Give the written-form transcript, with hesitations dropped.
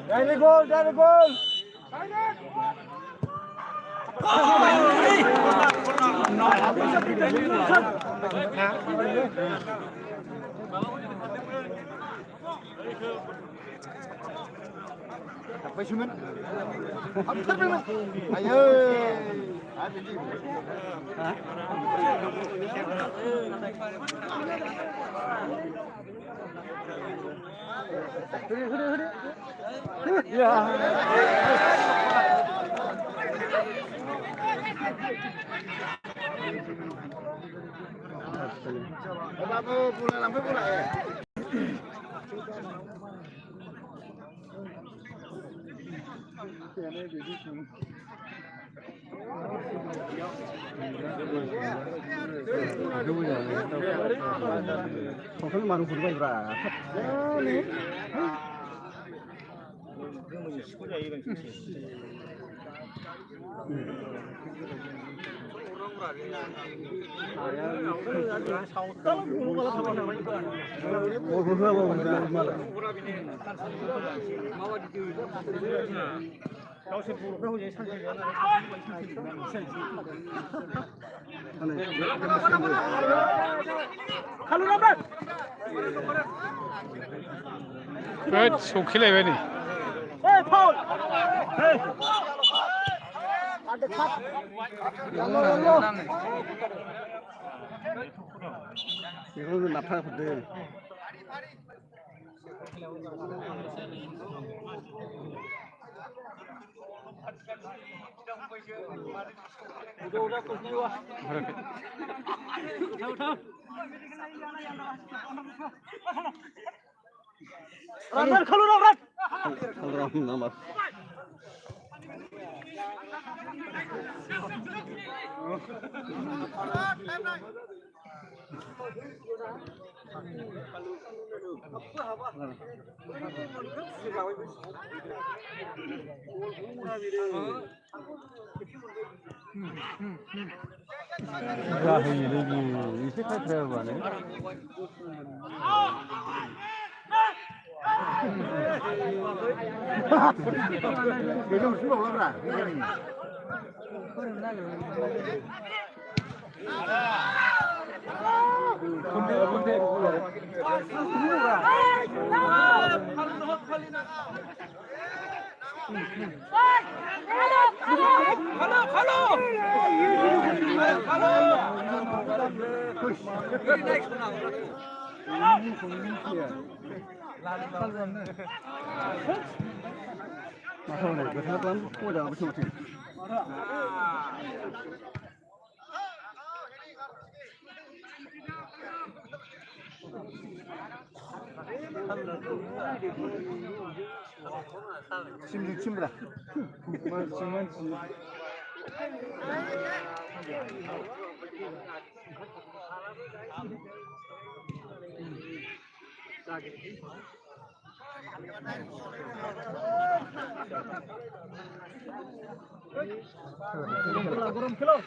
Dari gol, dari gol. Apa sih men? Apa men? Ayo. Hah? Ya. Apa pula lampu pula ya? Không mà không phải là খেলে নি নাফা খুদে Run, খালু run. Run number 이제 칼트라고 하네. 요즘 술 먹어라. 근데 마사오네 그 사람 꼬자 무슨 무슨 침부라 만지 Gurung kilo.